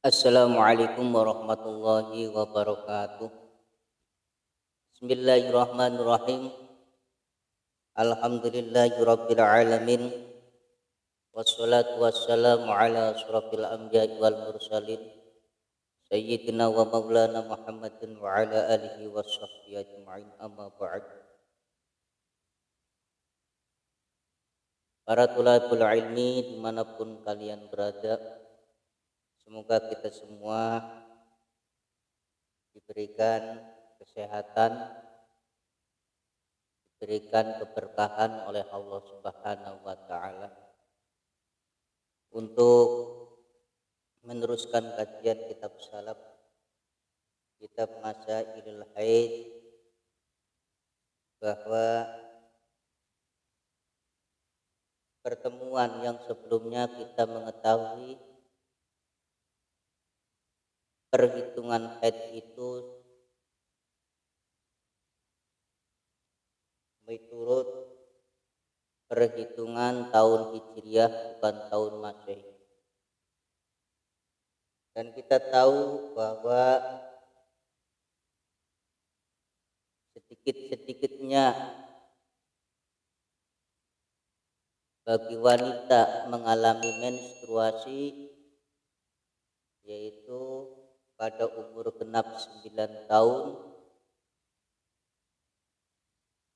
Assalamualaikum warahmatullahi wabarakatuh. Bismillahirrahmanirrahim. Alhamdulillahirabbil alamin. Wassalatu wassalamu ala asyrafil anbiya'i wal mursalin sayyidina wa maulana Muhammadin wa ala alihi washabbihi ajma'in, amma ba'd. Para tulabul ilmi dimanapun kalian berada, semoga kita semua diberikan kesehatan, diberikan keberkahan oleh Allah Subhanahu wa taala untuk meneruskan kajian kitab salaf, kitab Masailul Haid, bahwa pertemuan yang sebelumnya kita mengetahui perhitungan haid itu menurut perhitungan tahun Hijriah, bukan tahun Masehi. Dan kita tahu bahwa sedikit-sedikitnya bagi wanita mengalami menstruasi, yaitu pada umur genap 9 tahun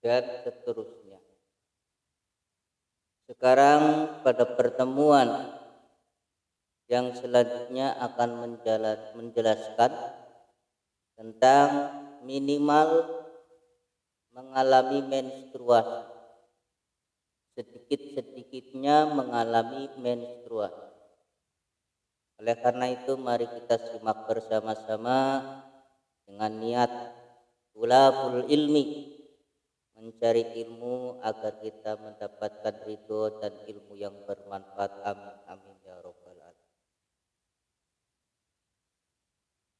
dan seterusnya. Sekarang pada pertemuan yang selanjutnya akan menjelaskan tentang minimal mengalami menstruasi, sedikit-sedikitnya mengalami menstruasi. Oleh karena itu mari kita simak bersama-sama dengan niat tulabul ilmi, mencari ilmu agar kita mendapatkan ridho dan ilmu yang bermanfaat. Amin amin ya rabbal alamin.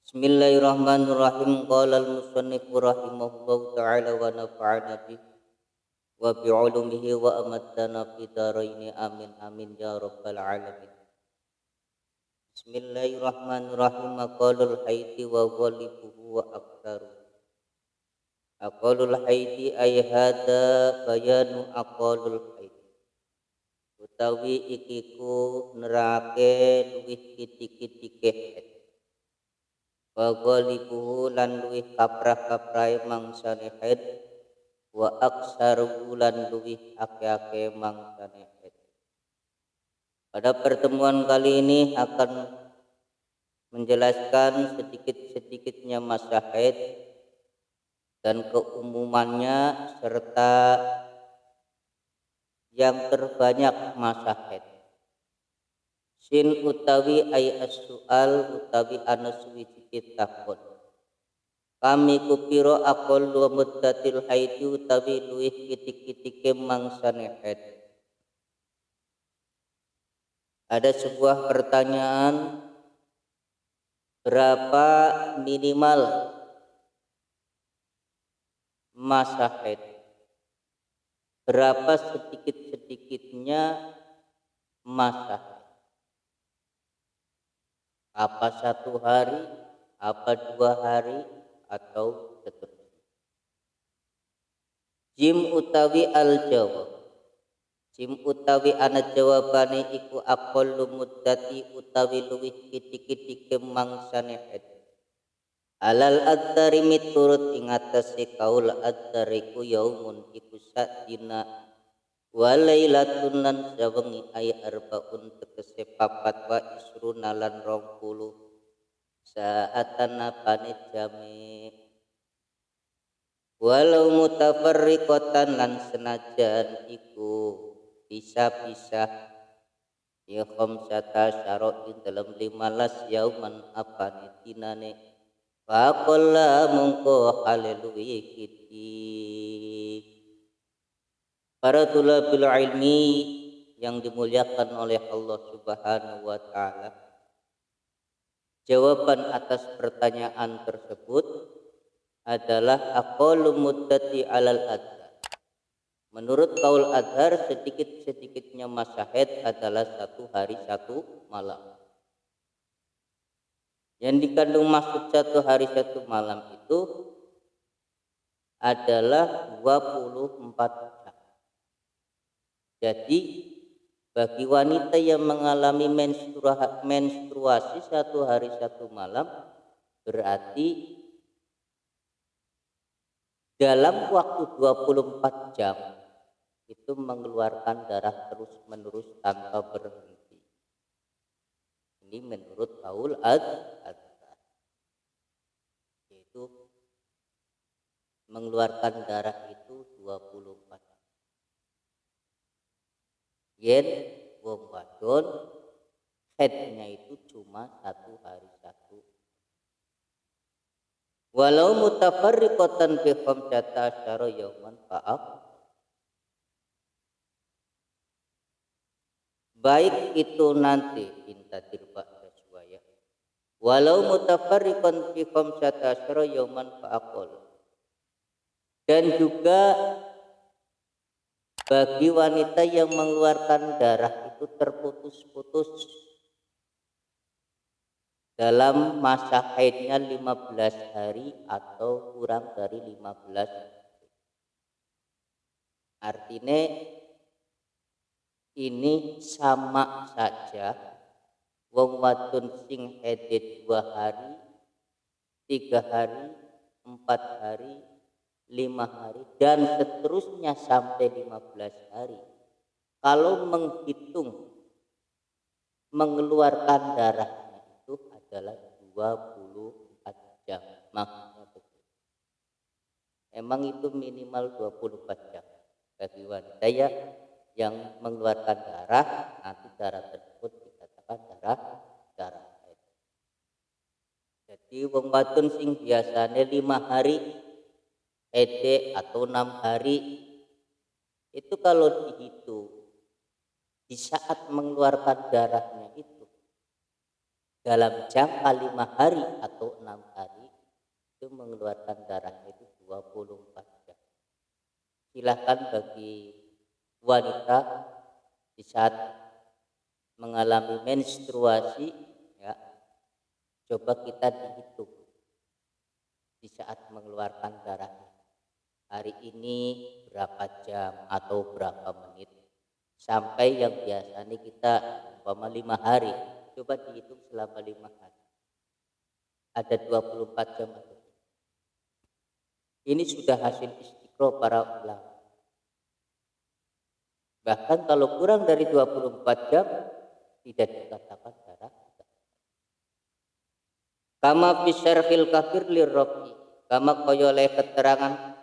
Bismillahirrahmanirrahim. Qala al-musannif rahimahullahu ta'ala wa nafa'ana bihi wa bi'ulumihi wa amattana fi daraini, amin amin ya rabbal alamin. Bismillahirrahmanirrahim. Aqalul haiti wa ghalibuhu wa aktaru. Aqalul haiti ay hada bayanu aqalul haiti, utawi ikiku nerake luwih kitik-kitike haid. Wa ghalibuhu lan luwih kaprah-kaprahe mangsane haid. Wa aksaru lan luwih ake-ake mangsane haid. Pada pertemuan kali ini akan menjelaskan sedikit-sedikitnya masa haid dan keumumannya serta yang terbanyak masa haid. Sin utawi ay as-su'al utawi ana suwiji takon. Kami kupiro aqallu muddatil haidi utawi luwih kitik-kitike mangsane haid. Ada sebuah pertanyaan, berapa minimal masa haid? Berapa sedikit-sedikitnya masa haid? Apa 1 hari, apa 2 hari, atau seterusnya. Jim utawi al-jawab. Jim utawi ana jawabane iku aqallu muddati utawi luwih kitik-kitike mangsane haid. Alal adzari miturut ing atase kaul adzariku yaumun iku sadina wa lailatun lan sawengi ay arbaun tegese 4 wa isruna lan 20 saatan apane jame. Walau mutafarriqatan lan senajan iku pisah-pisah ya khamsata syara'in dalam 15 yauman apane dinane. Faqalla mungko haleluya kiti. Para tulabul ilmi yang dimuliakan oleh Allah Subhanahu wa taala, jawaban atas pertanyaan tersebut adalah aqallu muddati alal adhar. Menurut kaul adhar, sedikit-sedikitnya masa haid adalah 1 hari 1 malam. Yang dikandung maksud 1 hari 1 malam itu adalah 24 jam. Jadi bagi wanita yang mengalami menstruasi 1 hari 1 malam berarti dalam waktu 24 jam itu mengeluarkan darah terus menerus tanpa berhenti. Ini menurut Qaul Adzhar, yaitu mengeluarkan darah itu 24 jam. Yen wong wadon haidnya itu cuma 1 hari 1. Walau mutafarriqatan fi 15 yauman fa'af, baik itu nanti intadir ba'da suwaya, walau mutafarriqan fi 15 yauman fa'aqol, dan juga bagi wanita yang mengeluarkan darah itu terputus-putus dalam masa haidnya 15 hari atau kurang dari 15 hari. Artinya ini sama saja wong wadon sing haid 2 hari, 3 hari, 4 hari, 5 hari dan seterusnya sampai 15 hari. Kalau menghitung mengeluarkan darahnya itu adalah 24 jam. Maksudnya begitu. Emang itu minimal 24 jam bagi wanita yang mengeluarkan darah, nanti darah tersebut dikatakan darah haid. Jadi wong wadon sing biasanya 5 hari haid atau 6 hari itu kalau dihitung di saat mengeluarkan darahnya itu dalam jangka 5 hari atau 6 hari itu mengeluarkan darahnya itu 24 jam. Silakan bagi wanita di saat mengalami menstruasi ya, coba kita dihitung di saat mengeluarkan darahnya. Hari ini berapa jam atau berapa menit sampai yang biasanya kita umpama 5 hari, coba dihitung selama 5 hari ada 24 jam atau ini sudah hasil istiqro para ulama. Bahkan kalau kurang dari 24 jam tidak dikatakan darah. Kama fi syarhil kafir lirrafi, kama kaya oleh keterangan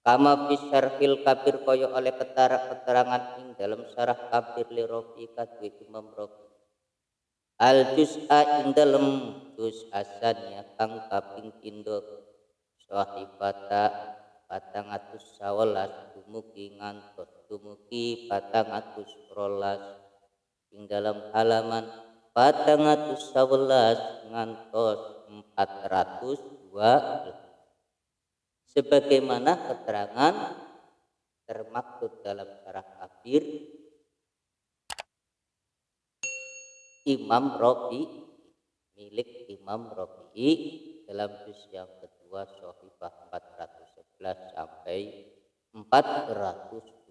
kama fi syarhil kabir kaya oleh keterangan ing dalam syarah kabir lirrafi kadhe Imam Rafi. Al juz'a ing dalam juz asannya kang kaping pindho sahifata 411 dumugi ngantos dumugi 412 ing dalam halaman 411 ngantos 412 sebagaimana keterangan termaktub dalam syarah kabir Imam Rafi, milik Imam Rafi dalam juz yang kedua sahifah 411 sampai 402.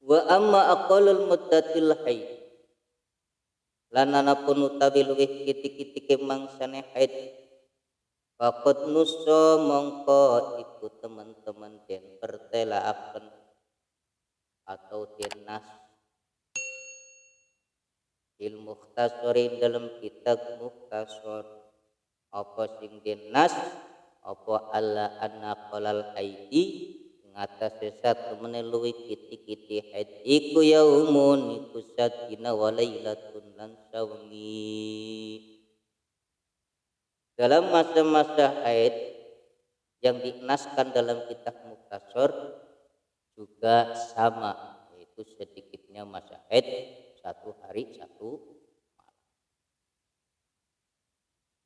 Wa amma aqallul muddatil haid lan anapun utawi luwih kitik-kitike mangsane haid faqad nusa mongko iku teman-teman den pertelaaken atau den nas il mukhtasarin dalam kitab mukhtasar apa sing den nas apa alla anna qalal haidi ngatas satu menelui kiti-kiti haid iku yaumun iku satina wa lailatun lan sawengi. Dalam masa-masa haid yang dinaskan dalam kitab Mukhtasar juga sama, yaitu sedikitnya masa haid 1 hari 1 malam.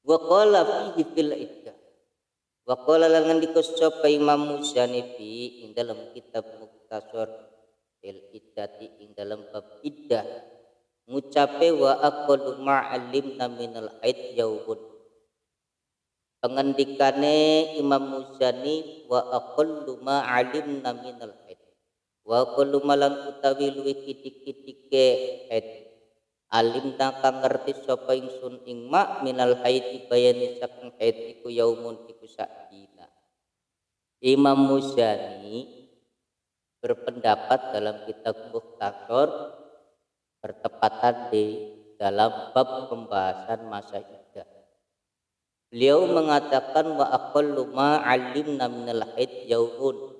Wa qala fihi fil iddah, wa qala lan dikosop Imam Muzani fi ing dalam kitab Mukhtasar fil iddati ing dalam bab iddah ngucape wa aqallu ma'alimna minal haid yaumun. Pengendikane Imam Muzani wa aqallu ma'alimna minal haid. Wa aqallu malan utawi luwih kitik-kitike haid. Alimna kang ngerti sapa ingsun ing ma minal haid bayani saking haid iku yaumun iku sak dina. Imam Muzani berpendapat dalam kitab Mukhtasar bertepatan di dalam bab pembahasan masa iddah. Beliau mengatakan wa aqallu ma 'allimna minal haid yaumun,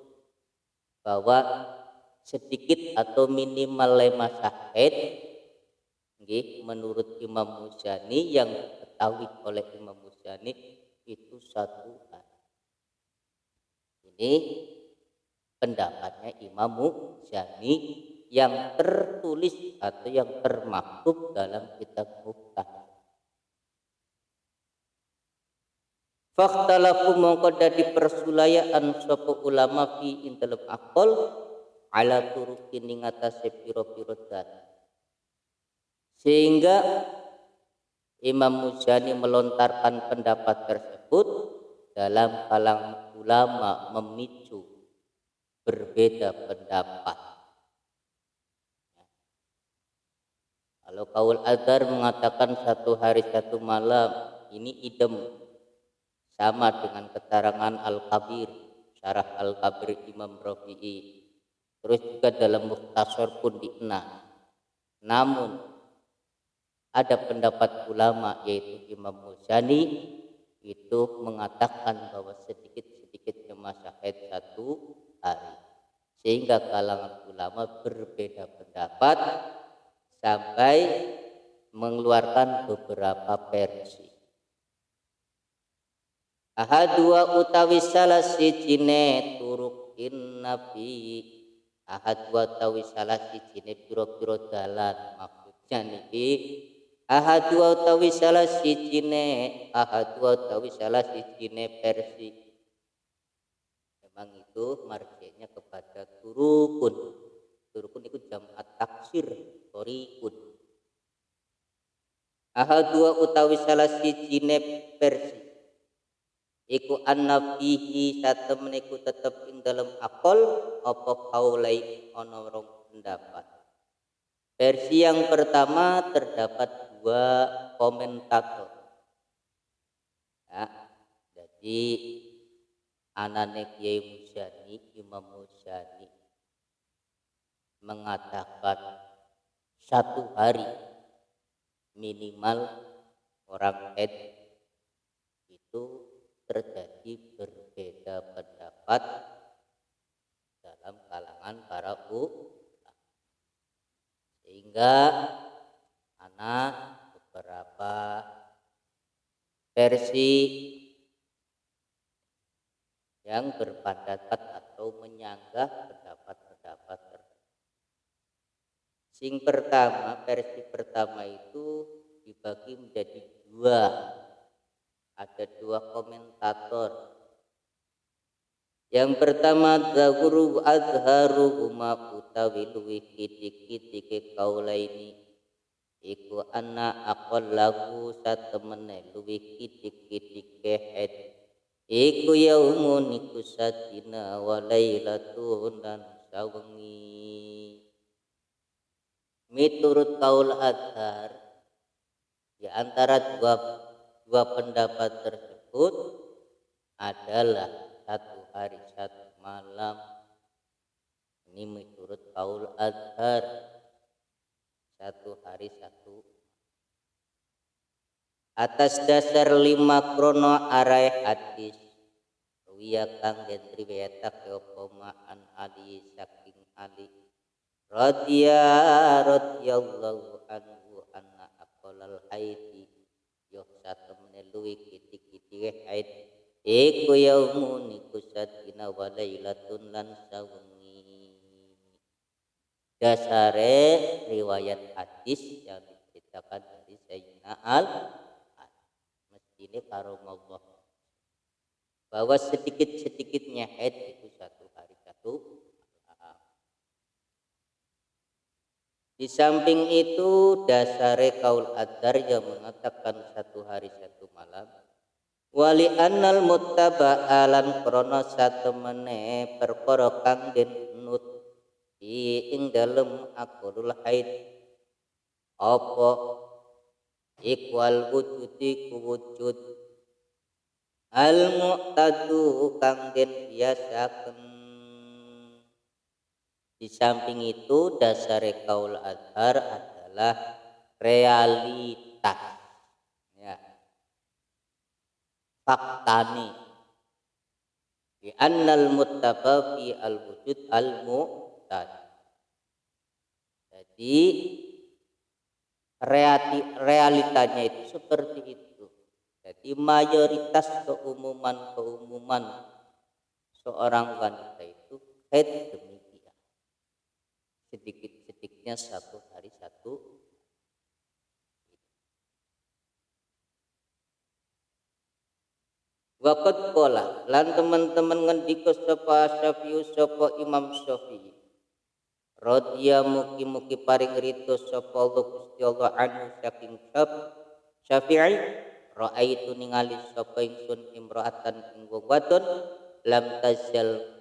bahwa sedikit atau minimal masa haid menurut Imam Muzani, yang diketahui oleh Imam Muzani itu 1 hari. Ini pendapatnya Imam Muzani yang tertulis atau yang termaktub dalam kitab Mukhtasar. Fakhtalafu mongko dadi persulayaan sapa ulama fi intelem aqal ala turukin ing atase pira-pira dalan. Sehingga Imam Muzani melontarkan pendapat tersebut dalam kalangan ulama memicu berbeda pendapat. Kalau kaul Azhar mengatakan 1 hari 1 malam, ini idem, sama dengan keterangan Al-Kabir, syarah Al-Kabir Imam Rafi'i. Terus juga dalam Mukhtasar pun dikenal. Namun ada pendapat ulama yaitu Imam Muzani itu mengatakan bahwa sedikit-sedikitnya masa haid 1 hari. Sehingga kalangan ulama berbeda pendapat sampai mengeluarkan beberapa versi. Ahadua utawi salah sijine turukin nabi. Ahadua utawi salah sijine pira-pira dalan, maksudnya niki ahadua utawi salah sijine versi. Memang itu marji'nya kepada turukun. Turukun itu jam'at taksir, torikun. Ahadua utawi salah sijine versi iku annafihi satemene iku tetep ing dalam akal apa kaulai ana rong pendapat. Versi yang pertama terdapat 2 komentator. Ya, jadi anane Kiai Muzani, Imam Muzani mengatakan 1 hari minimal orang haid itu terjadi berbeda pendapat dalam kalangan para ulama. Sehingga anak beberapa versi yang berpendapat atau menyanggah pendapat-pendapat tersebut. Versi pertama itu dibagi menjadi 2. Ada 2 komentator. Yang pertama zahuru azharuhuma utawi luwih kitik-kitike kaulaini iku anna aqallahu satemene luwih kitik-kitike haid iku yaumun iku sadina wa lailatun dan sawengi. Miturut kaul Azhar, di antara dua pendapat tersebut adalah 1 hari 1 malam. Ini menurut kaul Azhar, 1 hari 1 atas dasar 5 krono arai hadis wiya kang den riwayatake apa an Ali saking Ali radhiyallahu anhu anna aqalal haidi yo satemene luwih kitik-kitike haid iku yaumun iku sadina wa lailatun lan sawengi. Dasare riwayat hadis yang diceritakan dari Sayyidina mestine karomallah bahwa sedikit-sedikitnya haid itu 1 hari 1 malam. Di samping itu dasare kaul adzhar yang mengatakan 1 hari 1 malam. Wali annal muttaba'alan krono satemene perkara kang den nut ing dalem akulul haid apa ikwal wujudi kuwujud al mu'tadu kang den biasaken. Di samping itu dasar kaul adzhar adalah realitas, ya, faktani. Di annal muttaba fi al wujud al mu'tad. Jadi realitanya itu seperti itu. Jadi mayoritas keumuman seorang wanita itu haid demikian. Sedikit-sedikitnya 1 hari 1. Waqad qala lan teman-teman ngendika sapa Syafi'i sapa Imam Syafi'i radhiya mugi-mugi paring rito sapa Allah Gusti Allah anhu saking Syafi'i raaitu ningali sapa ingsun imra'atan ing wong wadon lam tazal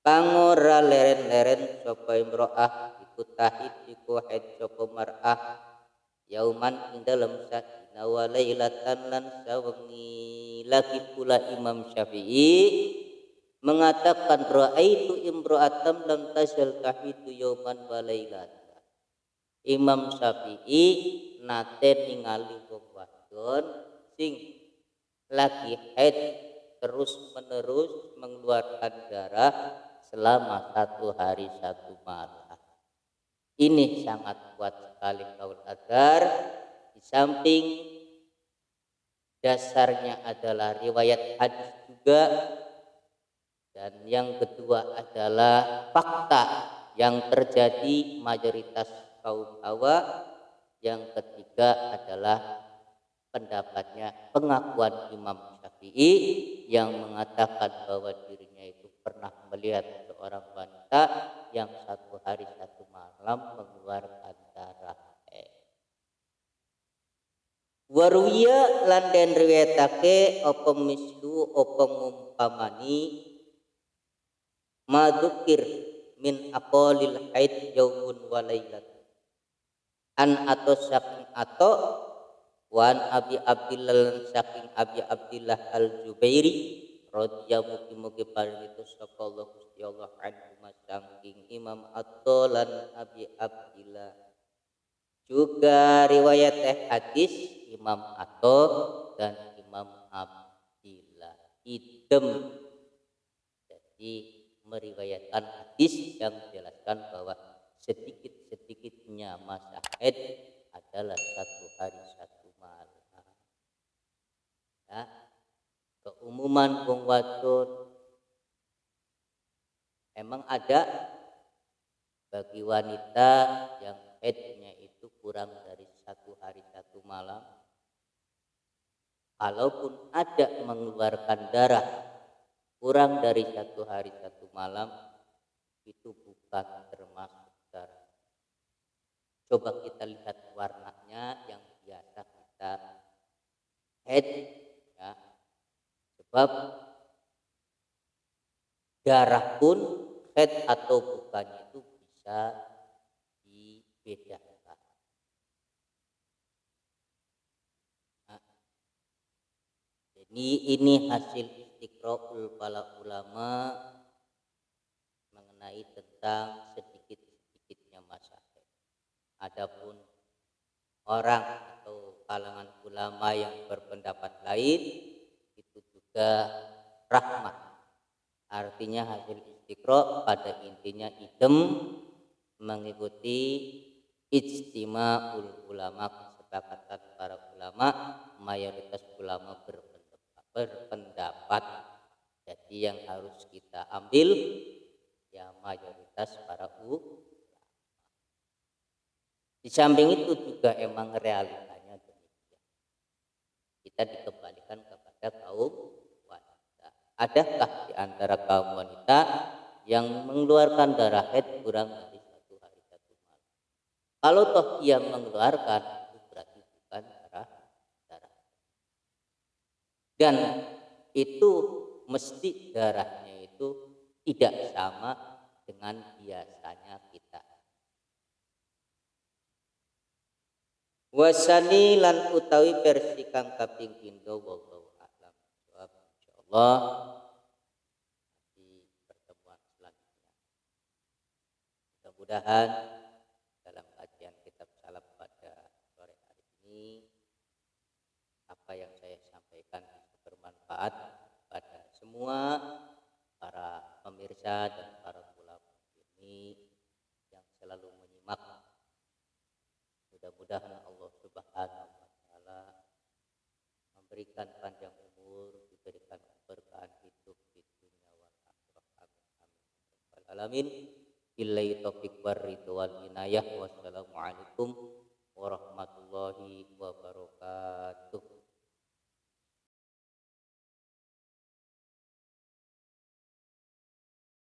kang ora leren-leren sapa imro'ah iku tahid iku haid sapa mar'ah yauman ing dalem sakina wa lailatan lan sawengi. Lagi pula Imam Syafi'i mengatakan ra'aitu imro'atam lam tazal tahidu yauman wa lailatan. Imam Syafi'i nate ningali wong wadon sing lagi haid terus menerus mengeluarkan darah selama 1 hari 1 malam. Ini sangat kuat sekali kaul adzhar. Di samping dasarnya adalah riwayat hadis juga, dan yang kedua adalah fakta yang terjadi mayoritas kaum hawa. Yang ketiga adalah pendapatnya pengakuan Imam Syafi'i yang mengatakan bahwa dirinya itu pernah melihat seorang wanita yang 1 hari 1 malam mengeluarkan darah. Waruya lan den riwayatake apa mislu apa ngumpamani madukir min aqalil haid yaumun wa lailat an atau saking atau wan Abi Abdillah saking Abi Abdillah Al-Jubairi radhiyallahu mugi paring itu sapa Allah Gusti Allah anhu saking Imam At-Tolan Abi Abdillah. Juga riwayat hadis Imam Atto dan Imam Abdillah idem. Jadi meriwayatkan hadis yang menjelaskan bahwa sedikit-sedikitnya masa haid adalah 1 hari 1 malam. Ya, keumuman wong wadon emang ada bagi wanita yang haidnya itu kurang dari 1 hari 1 malam. Kalaupun ada mengeluarkan darah kurang dari 1 hari 1 malam, itu bukan termasuk darah. Coba kita lihat warnanya yang biasa kita haid, ya. Sebab darah pun haid atau bukan itu bisa dibedakan. Nah, jadi ini hasil istiqra'ul para ulama mengenai tentang sedikit-sedikitnya masa haid. Adapun orang atau kalangan ulama yang berpendapat lain itu juga rahmat. Artinya hasil istiqra' pada intinya idem mengikuti ijtima'ul ulama, kesepakatan para ulama, mayoritas ulama berpendapat. Jadi yang harus kita ambil ya mayoritas para ulama. Di samping itu juga emang realitanya demikian. Kita dikembalikan kepada kaum wanita. Adakah di antara kaum wanita yang mengeluarkan darah haid kurang dari 1 hari 1 malam? Kalau toh ia mengeluarkan, itu berarti bukan darah. Dan itu mesti darahnya itu tidak sama dengan biasanya kita. Wasani lan utawi versi kang kaping pindho wallahu a'lam bishawab. Insyaallah di pertemuan selanjutnya. Mudah-mudahan dalam kajian kitab salaf pada sore hari ini apa yang saya sampaikan bisa bermanfaat pada semua para pemirsa dan para ulama ini yang selalu menyimak. Mudah-mudahan Allah Subhanahu wa taala memberikan panjang umur, diberikan keberkahan hidup di dunia wal akhirah. Amin amin rabbal alamin. Billahi taufiq war ridwan inayah. Wassalamualaikum warahmatullahi wabarakatuh.